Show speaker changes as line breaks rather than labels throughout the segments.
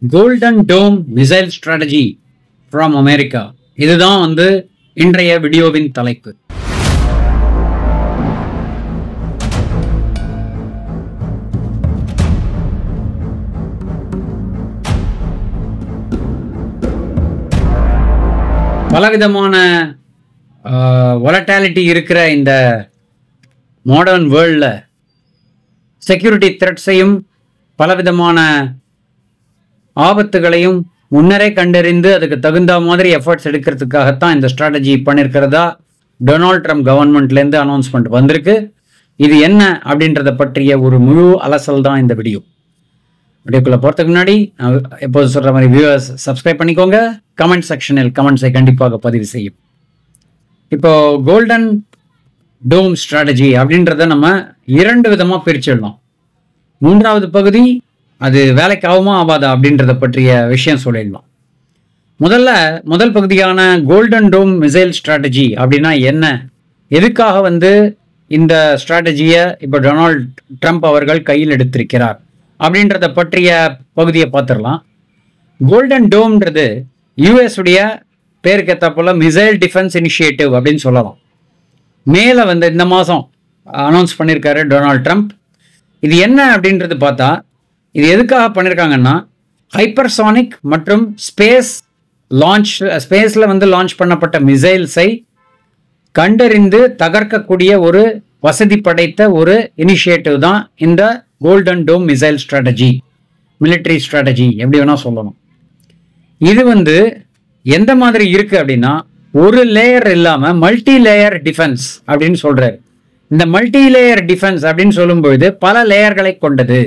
Golden dome missile strategy from America. இதுதான் வந்து இன்றைய வீடியோவின் தலைப்பு. பலவிதமான வொலட்டாலிட்டி இருக்கிற இந்த மாடர்ன் வேர்ல்டில் செக்யூரிட்டி த்ரெட்ஸையும் பலவிதமான ஆபத்துகளையும் முன்னரே கண்டறிந்து அதுக்கு தகுந்த மாதிரி எஃபர்ட்ஸ் எடுக்கிறதுக்காகத்தான் இந்த ஸ்ட்ராட்டஜி பண்ணியிருக்கிறதா டொனால்ட் ட்ரம்ப் கவர்மெண்ட்லேருந்து அனௌன்ஸ்மெண்ட் வந்திருக்கு. இது என்ன அப்படின்றத பற்றிய ஒரு முழு அலசல் தான் இந்த வீடியோ. வீடியோக்குள்ளே போகிறதுக்கு முன்னாடி எப்போது சொல்கிற மாதிரி வியூவர்ஸ் சப்ஸ்கிரைப் பண்ணிக்கோங்க. கமெண்ட் செக்ஷனில் கமெண்ட்ஸை கண்டிப்பாக பதிவு செய்யும். இப்போ கோல்டன் டோம் ஸ்ட்ராட்டஜி அப்படின்றத நம்ம இரண்டு விதமாக பிரிச்சிடலாம். மூன்றாவது பகுதி அது வேலைக்கு ஆகுமா ஆகாதா அப்படின்றத பற்றிய விஷயம் சொல்லிடலாம். முதல் பகுதியான கோல்டன் டோம் மிசைல் ஸ்ட்ராட்டஜி அப்படின்னா என்ன, எதுக்காக வந்து இந்த ஸ்ட்ராட்டஜியை இப்போ டொனால்ட் ட்ரம்ப் அவர்கள் கையில் எடுத்திருக்கிறார் அப்படின்றத பற்றிய பகுதியை பார்த்துடலாம். கோல்டன் டோம்ன்றது யூஎஸ் உடைய பேருக்கு ஏற்ற போல மிசைல் டிஃபென்ஸ் இனிஷியேட்டிவ் அப்படின்னு சொல்லலாம். மேலே வந்து இந்த மாதம் அனௌன்ஸ் பண்ணியிருக்காரு டொனால்ட் ட்ரம்ப். இது என்ன அப்படின்றது பார்த்தா, இது எதுக்காக பண்ணியிருக்காங்கன்னா ஹைப்பர்சானிக் மற்றும் ஸ்பேஸில் வந்து லான்ச் பண்ணப்பட்ட மிசைல்ஸை கண்டறிந்து தகர்க்கக்கூடிய ஒரு வசதி படைத்த ஒரு இனிஷியேட்டிவ் தான் இந்த golden dome missile strategy, military strategy எப்படி வேணால் சொல்லணும். இது வந்து எந்த மாதிரி இருக்கு அப்படின்னா, ஒரு லேயர் இல்லாமல் மல்டி லேயர் டிஃபென்ஸ் அப்படின்னு சொல்றாரு. இந்த மல்டி லேயர் டிஃபென்ஸ் அப்படின்னு சொல்லும்பொழுது பல லேயர்களை கொண்டது.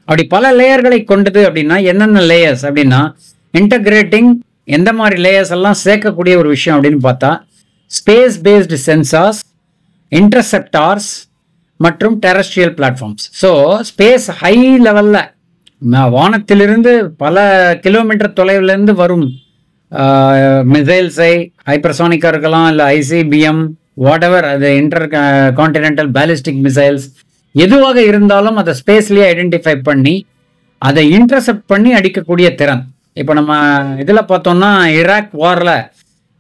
அப்படி பல லேயர்களை கொண்டது அப்படின்னா என்னென்ன லேயர்ஸ் அப்படின்னா, இன்டகிரேட்டிங் எந்த மாதிரி லேயர்ஸ் எல்லாம் சேர்க்கக்கூடிய ஒரு விஷயம் அப்படின்னு பார்த்தா, ஸ்பேஸ் பேஸ்டு சென்சார்ஸ், இன்டர்செப்டார்ஸ் மற்றும் terrestrial platforms. So space high லெவலில் வானத்திலிருந்து பல கிலோமீட்டர் தொலைவிலிருந்து வரும் மிசைல்ஸை, ஹைப்பர்சானிக்காக இருக்கலாம், இல்லை ஐசிபிஎம், வாட்எவர், அது இன்டர் கான்டினென்டல் பேலிஸ்டிக் மிசைல்ஸ் எதுவாக இருந்தாலும் அதை ஸ்பேஸ்லேயே ஐடென்டிஃபை பண்ணி அதை இன்டர்செப்ட் பண்ணி அடிக்கக்கூடிய திறன். இப்போ நம்ம இதில் பார்த்தோம்னா ஈராக் வாரில்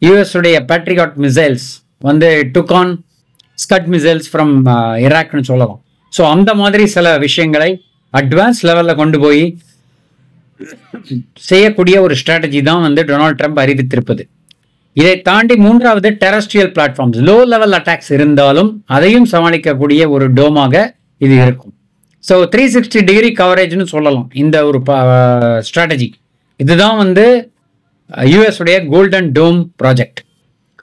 யூஎஸ் உடைய பேட்ரியாட் மிசைல்ஸ் வந்து டுகான் ஸ்கட் மிசைல்ஸ் ஃப்ரம் ஈராக்னு சொல்லலாம். ஸோ அந்த மாதிரி சில விஷயங்களை அட்வான்ஸ் லெவலில் கொண்டு போய் செய்யக்கூடிய ஒரு ஸ்ட்ராட்டஜி தான் வந்து டொனால்ட் ட்ரம்ப் அறிவித்திருப்பது. இதை தாண்டி மூன்றாவது terrestrial platforms, low level attacks இருந்தாலும் அதையும் சமாளிக்கக்கூடிய ஒரு டோமாக இது இருக்கும். ஸோ 360 டிகிரி கவரேஜ்னு சொல்லலாம் இந்த ஒரு ஸ்ட்ராட்டஜி. இதுதான் வந்து யூஎஸ் உடைய கோல்டன் டோம் ப்ராஜெக்ட்.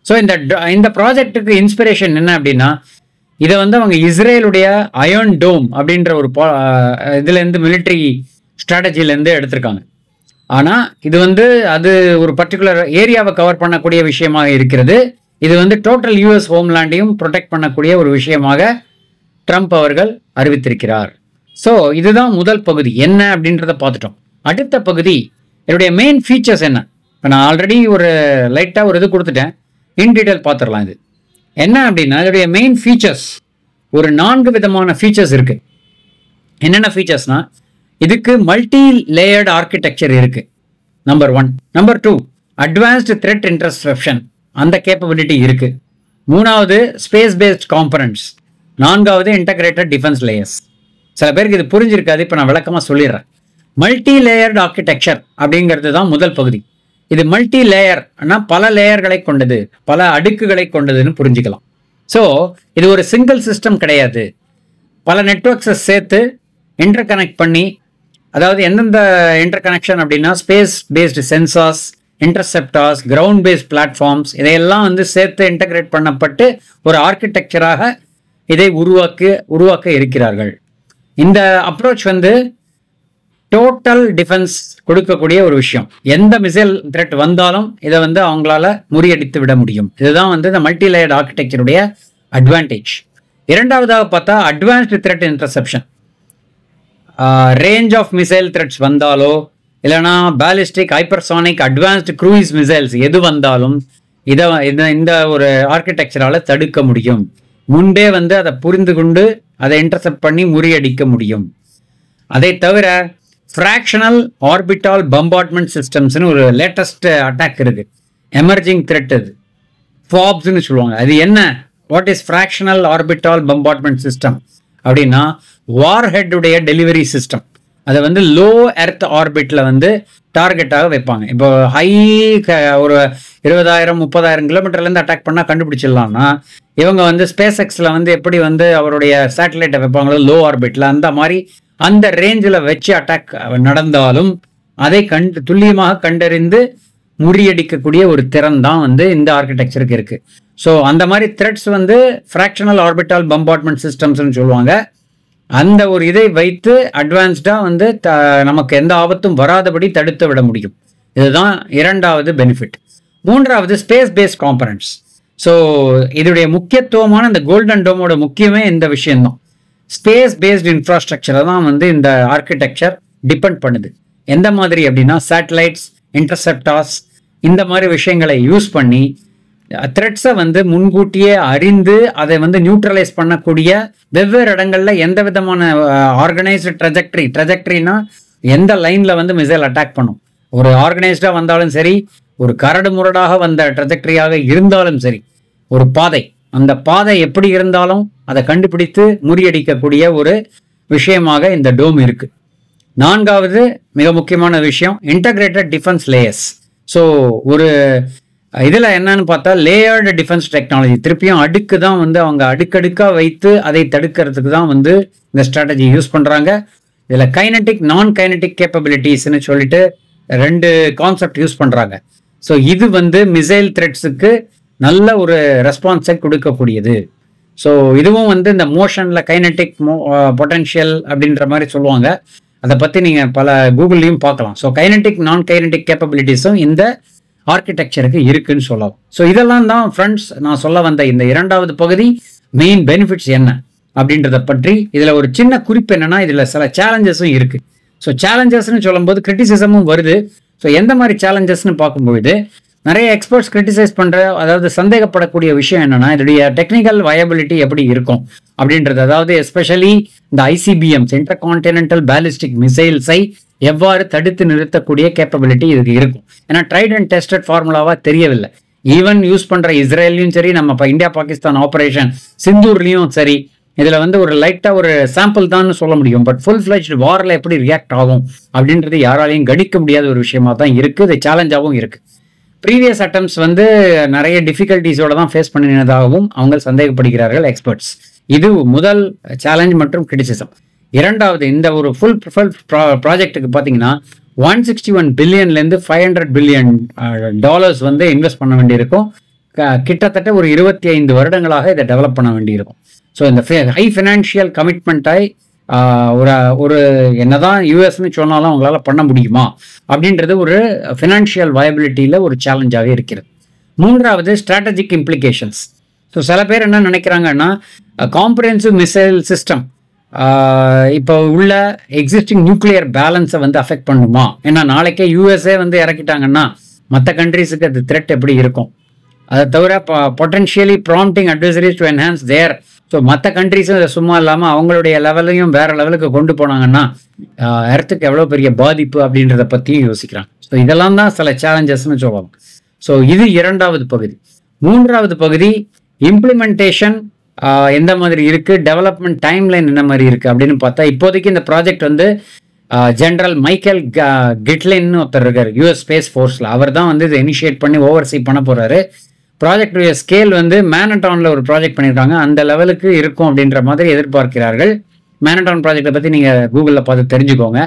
ஸோ இந்த ப்ராஜெக்டுக்கு இன்ஸ்பிரேஷன் என்ன அப்படின்னா, இதை வந்து அவங்க இஸ்ரேலுடைய அயர்ன் டோம் அப்படின்ற ஒரு இதுலேருந்து மிலிட்ரி ஸ்ட்ராட்டஜிலேருந்து எடுத்திருக்காங்க. ஆனால் இது வந்து அது ஒரு பர்டிகுலர் ஏரியாவை கவர் பண்ணக்கூடிய விஷயமாக இருக்கிறது. இது வந்து டோட்டல் யூஎஸ் ஹோம்லேண்டையும் ப்ரொடெக்ட் பண்ணக்கூடிய ஒரு விஷயமாக ட்ரம்ப் அவர்கள் அறிவித்திருக்கிறார். ஸோ இதுதான் முதல் பகுதி என்ன அப்படின்றத பார்த்துட்டோம். அடுத்த பகுதி என்னுடைய மெயின் ஃபீச்சர்ஸ் என்ன. இப்போ நான் ஆல்ரெடி ஒரு லைட்டாக ஒரு இது கொடுத்துட்டேன், இன் டீட்டெயில் பார்த்துடலாம். இது என்ன அப்படின்னா, இதோடைய மெயின் ஃபீச்சர்ஸ் ஒரு 4 விதமான ஃபீச்சர்ஸ் இருக்கு. என்னென்ன ஃபீச்சர்ஸ்னா, இதுக்கு மல்டி லேயர்டு ஆர்கிடெக்சர் இருக்கு, number 1. Number 2, advanced threat interception, அந்த கேப்பபிலிட்டி இருக்கு. 3வது ஸ்பேஸ் பேஸ்ட் காம்பனன்ட்ஸ். 4வது இன்டகிரேட்டட் டிஃபென்ஸ் லேயர்ஸ். சில பேருக்கு இது புரிஞ்சிருக்காது, இப்போ நான் விளக்கமாக சொல்லிடுறேன். மல்டி லேயர்டு ஆர்கிடெக்சர் அப்படிங்கிறது தான் முதல் பகுதி. இது மல்டி லேயர் ஆனால் பல லேயர்களை கொண்டது, பல அடுக்குகளை கொண்டதுன்னு புரிஞ்சுக்கலாம். ஸோ இது ஒரு சிங்கிள் சிஸ்டம் கிடையாது, பல நெட்வொர்க்ஸை சேர்த்து இன்டர் கனெக்ட் பண்ணி, அதாவது எந்தெந்த இன்டர் கனெக்ஷன் அப்படின்னா space based sensors, interceptors, ground based platforms, இதையெல்லாம் வந்து சேர்த்து இன்டகிரேட் பண்ணப்பட்டு ஒரு ஆர்கிடெக்சராக இதை உருவாக்க இருக்கிறார்கள். இந்த அப்ரோச் வந்து டோட்டல் டிஃபென்ஸ் கொடுக்கக்கூடிய ஒரு விஷயம். எந்த மிசைல் த்ரெட் வந்தாலும் இதை வந்து அவங்களால முறியடித்து விட முடியும். இதுதான் வந்து இந்த மல்டி லேயர்ட் ஆர்கிடெக்சருடைய அட்வான்டேஜ். இரண்டாவதாக பார்த்தா advanced threat interception. Range of missile threats வந்தாலோ இல்லைனா ballistic, hypersonic, advanced cruise missiles எது வந்தாலும் இந்த ஒரு ஆர்கிடெக்சரால் தடுக்க முடியும். முன்பே அதை புரிந்து கொண்டு அதை இன்டர்செப்ட் பண்ணி முறியடிக்க முடியும். அதை தவிர ஃப்ராக்ஷனல் ஆர்பிட்டால் பம்பார்ட்மெண்ட் சிஸ்டம்ஸ்னு ஒரு லேட்டஸ்ட் அட்டாக் இருக்கு, எமர்ஜிங் த்ரெட் அது, ஃபாப்ஸ்ன்னு சொல்லுவாங்க. அது என்ன, what is fractional orbital bombardment system அப்படின்னா வார்ஹெட்டுடைய டெலிவரி சிஸ்டம். அதை வந்து லோ எர்த் ஆர்பிட்ல வந்து டார்கெட்டாக வைப்பாங்க. இப்போ ஹை ஒரு 20,000-30,000 கிலோமீட்டர்லேருந்து அட்டாக் பண்ணால் கண்டுபிடிச்சிடலாம்னா, இவங்க வந்து ஸ்பேஸ் எக்ஸில் வந்து எப்படி வந்து அவருடைய சேட்டலைட்டை வைப்பாங்களோ லோ ஆர்பிட்ல, அந்த மாதிரி அந்த ரேஞ்சில் வச்சு அட்டாக் நடந்தாலும் அதை துல்லியமாக கண்டறிந்து முறியடிக்கக்கூடிய ஒரு திறன் தான் வந்து இந்த ஆர்கிடெக்சருக்கு இருக்கு. ஸோ அந்த மாதிரி த்ரெட்ஸ் வந்து ஃப்ராக்ஷனல் ஆர்பிட்டால் பம்பார்ட்மெண்ட் சிஸ்டம்ஸ்னு சொல்லுவாங்க. அந்த ஒரு இதை வைத்து அட்வான்ஸ்டாக வந்து நமக்கு எந்த ஆபத்தும் வராதபடி தடுத்து விட முடியும். இதுதான் இரண்டாவது பெனிஃபிட். மூன்றாவது ஸ்பேஸ் பேஸ்ட் காம்பனன்ட்ஸ். ஸோ இதோடைய முக்கியத்துவமான இந்த கோல்டன் டோமோட முக்கியமே இந்த விஷயம்தான். ஸ்பேஸ் பேஸ்ட் இன்ஃப்ராஸ்ட்ரக்சரை தான் வந்து இந்த ஆர்கிடெக்சர் டிபெண்ட் பண்ணுது. எந்த மாதிரி அப்படின்னா சேட்டலைட்ஸ், இன்டர்செப்டார்ஸ், இந்த மாதிரி விஷயங்களை யூஸ் பண்ணி த்ரெட்ஸை வந்து முன்கூட்டியே அறிந்து அதை வந்து நியூட்ரலைஸ் பண்ணக்கூடிய வெவ்வேறு இடங்கள்ல எந்த விதமான ஆர்கனைஸ்டு ட்ரெஜெக்டரினா எந்த லைன்ல வந்து மிசைல் அட்டாக் பண்ணும், ஒரு ஆர்கனைஸ்டா வந்தாலும் சரி, ஒரு கரடு முரடாக வந்த ட்ரெஜெக்டரியாக இருந்தாலும் சரி, ஒரு பாதை, அந்த பாதை எப்படி இருந்தாலும் அதை கண்டுபிடித்து முறியடிக்கக்கூடிய ஒரு விஷயமாக இந்த டோம் இருக்கு. நான்காவது மிக முக்கியமான விஷயம் இன்டகிரேட்டட் டிஃபென்ஸ் லேயர்ஸ். ஸோ ஒரு இதில் என்னன்னு பார்த்தா லேயர்டு டிஃபென்ஸ் டெக்னாலஜி, திருப்பியும் அடுக்கு தான் வந்து அவங்க அடுக்கடுக்காக வைத்து அதை தடுக்கிறதுக்கு தான் வந்து இந்த ஸ்ட்ராட்டஜி யூஸ் பண்ணுறாங்க. இதில் கைனட்டிக், நான் கைனட்டிக் கேப்பபிலிட்டிஸ்ன்னு சொல்லிட்டு 2 கான்செப்ட் யூஸ் பண்ணுறாங்க. ஸோ இது வந்து மிசைல் த்ரெட்ஸுக்கு நல்ல ஒரு ரெஸ்பான்ஸை கொடுக்கக்கூடியது. ஸோ இதுவும் வந்து இந்த மோஷனில் கைனட்டிக் பொட்டன்ஷியல் அப்படின்ற மாதிரி சொல்லுவாங்க. அதை பற்றி நீங்கள் பல கூகுள்லையும் பார்க்கலாம். ஸோ கைனட்டிக், நான் கைனட்டிக் கேப்பபிலிட்டிஸும் இந்த ஆர்கிடெக்சருக்கு இருக்குன்னு சொல்லலாம். ஸோ இதெல்லாம் தான் ஃப்ரெண்ட்ஸ் நான் சொல்ல வந்த இந்த இரண்டாவது பகுதி. மெயின் பெனிஃபிட்ஸ் என்ன அப்படின்றத பற்றி இதில் ஒரு சின்ன குறிப்பு என்னன்னா, இதில் சில சேலஞ்சஸும் இருக்கு. ஸோ சேலஞ்சஸ்ன்னு சொல்லும்போது கிரிட்டிசிசமும் வருது. ஸோ எந்த மாதிரி சேலஞ்சஸ்ன்னு பார்க்கும்பொழுது நிறைய எக்ஸ்பர்ட்ஸ் கிரிட்டிசைஸ் பண்ணுற, அதாவது சந்தேகப்படக்கூடிய விஷயம் என்னன்னா, இதோடைய டெக்னிக்கல் வயபிலிட்டி எப்படி இருக்கும் அப்படின்றது. அதாவது எஸ்பெஷலி இந்த ICBMs, இன்டர்கான்டினென்டல் பேலிஸ்டிக் மிசைல்ஸை எவ்வாறு தடுத்து நிறுத்தக்கூடிய கேப்பபிலிட்டி இதுக்கு இருக்கும். ஏன்னா ட்ரைட் அண்ட் டெஸ்டட் ஃபார்முலாவா தெரியவில்லை. ஈவன் யூஸ் பண்ற இஸ்ரேலையும் சரி, நம்ம இப்போ இந்தியா பாகிஸ்தான் ஆபரேஷன் சிந்தூர்லையும் சரி, இதில் வந்து ஒரு லைட்டாக ஒரு சாம்பிள் தான் சொல்ல முடியும். பட் ஃபுல் ஃபிளெஜ்டு வாரில் எப்படி ரியாக்ட் ஆகும் அப்படின்றது யாராலையும் கணிக்க முடியாத ஒரு விஷயமா தான் இருக்கு. இது சேலஞ்சாகவும் இருக்கு. ப்ரீவியஸ் அட்டம்ஸ் வந்து நிறைய டிஃபிகல்ட்டிஸோட தான் ஃபேஸ் பண்ணினதாகவும் அவங்க சந்தேகப்படுகிறார்கள் எக்ஸ்பர்ட்ஸ். இது முதல் சேலஞ்ச் மற்றும் கிரிட்டிசிசம். இரண்டாவது, இந்த ஒரு ஃபுல் ப்ராஜெக்ட்டுக்கு பார்த்தீங்கன்னா 161 பில்லியன்லேருந்து 500 பில்லியன் டாலர்ஸ் வந்து இன்வெஸ்ட் பண்ண வேண்டியிருக்கும். கிட்டத்தட்ட ஒரு 25 வருடங்களாக இதை டெவலப் பண்ண வேண்டியிருக்கும். ஸோ இந்த ஹை ஃபினான்ஷியல் கமிட்மெண்ட்டாய் ஒரு என்னதான் யூஎஸ்ன்னு சொன்னாலும் அவங்களால பண்ண முடியுமா அப்படின்றது ஒரு ஃபினான்ஷியல் வயபிலிட்டியில் ஒரு சேலஞ்சாகவே இருக்கிறது. மூன்றாவது ஸ்ட்ராட்டஜிக் இம்ப்ளிகேஷன்ஸ். ஸோ சில பேர் என்ன நினைக்கிறாங்கன்னா, காம்ப்ரிஹென்சிவ் மிசைல் சிஸ்டம் இப்போ உள்ள எக்ஸிஸ்டிங் நியூக்ளியர் பேலன்ஸை வந்து அஃபெக்ட் பண்ணுமா? ஏன்னா நாளைக்கே யூஎஸ்ஏ வந்து இறக்கிட்டாங்கன்னா மற்ற கண்ட்ரீஸுக்கு அது த்ரெட் எப்படி இருக்கும்? அதை தவிர potentially prompting advisories to enhance their. So மற்ற கண்ட்ரீஸும் இதை சும்மா இல்லாமல் அவங்களுடைய லெவலையும் வேற லெவலுக்கு கொண்டு போனாங்கன்னா எர்த்துக்கு எவ்வளோ பெரிய பாதிப்பு அப்படின்றத பற்றியும் யோசிக்கிறாங்க. ஸோ இதெல்லாம் தான் சில சேலஞ்சஸ்ன்னு சொல்லுவாங்க. ஸோ இது இரண்டாவது பகுதி. மூன்றாவது பகுதி இம்ப்ளிமெண்டேஷன் எந்த மாதிரி இருக்கு, டெவலப்மெண்ட் டைம்லைன் என்ன மாதிரி இருக்கு அப்படின்னு பார்த்தா, இப்போதைக்கு இந்த ப்ராஜெக்ட் வந்து ஜெனரல் மைக்கேல் கிட்லின்னு ஒருத்தர் இருக்காரு யூஎஸ் ஸ்பேஸ் ஃபோர்ஸில். அவர் தான் வந்து இதை இனிஷியேட் பண்ணி ஓவர்சீ பண்ண போறாரு. ப்ராஜெக்டுடைய ஸ்கேல் வந்து மேனடானில் ஒரு ப்ராஜெக்ட் பண்ணியிருக்காங்க, அந்த லெவலுக்கு இருக்கும் அப்படின்ற மாதிரி எதிர்பார்க்கிறார்கள். மேனடான் ப்ராஜெக்டை பற்றி நீங்கள் கூகுளில் பார்த்து தெரிஞ்சுக்கோங்க.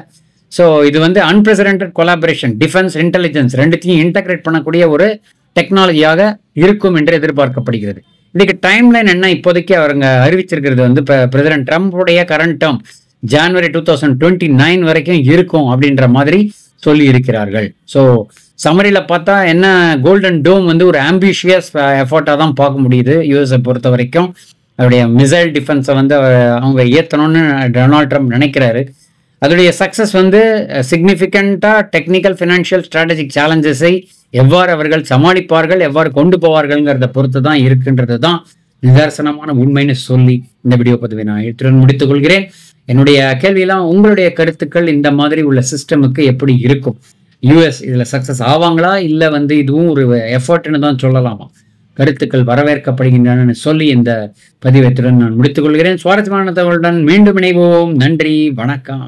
ஸோ இது வந்து அன்பிரசிடென்டட் கொலாபரேஷன், டிஃபென்ஸ், இன்டெலிஜென்ஸ் ரெண்டுத்தையும் இன்டகிரேட் பண்ணக்கூடிய ஒரு டெக்னாலஜியாக இருக்கும் என்று எதிர்பார்க்கப்படுகிறது. இதுக்கு டைம்லைன் என்ன இப்போதைக்கு அவங்க அறிவிச்சிருக்கிறது வந்து பிரசிடென்ட் ட்ரம்ப்புடைய கரண்ட் டேர்ம் ஜனவரி 2029 வரைக்கும் இருக்கும் அப்படின்ற மாதிரி சொல்லி இருக்கிறார்கள். ஸோ சமரியில் பார்த்தா என்ன, கோல்டன் டோம் வந்து ஒரு ஆம்பிஷியஸ் எஃபர்ட்டாக தான் பார்க்க முடியுது யூஎஸ்ஐ பொறுத்த வரைக்கும். அவருடைய மிசைல் டிஃபென்ஸை வந்து அவங்க ஏற்றணும்னு டொனால்ட் ட்ரம்ப் நினைக்கிறாரு. அதோடைய சக்ஸஸ் வந்து சிக்னிஃபிகண்ட்டாக டெக்னிக்கல், ஃபினான்ஷியல், ஸ்ட்ராட்டஜிக் சேலஞ்சஸை எவ்வாறு அவர்கள் சமாளிப்பார்கள், எவ்வாறு கொண்டு போவார்கள்ங்கிறத பொறுத்து தான் இருக்குன்றது தான் நிதர்சனமான உண்மைன்னு சொல்லி இந்த வீடியோ பதிவை நான் இத்துடன் முடித்துக் கொள்கிறேன். என்னுடைய கேள்வியெல்லாம் உங்களுடைய கருத்துக்கள் இந்த மாதிரி உள்ள சிஸ்டமுக்கு எப்படி இருக்கும்? யூஎஸ் இதில் சக்ஸஸ் ஆவாங்களா, இல்லை இதுவும் ஒரு எஃபர்ட்னு தான் சொல்லலாமா? கருத்துக்கள் வரவேற்கப்படுகின்றன சொல்லி இந்த பதிவத்துடன் நான் முடித்துக் கொள்கிறேன். சுவாரஸ்யமான தகவலுடன் மீண்டும் இணைவோம். நன்றி, வணக்கம்.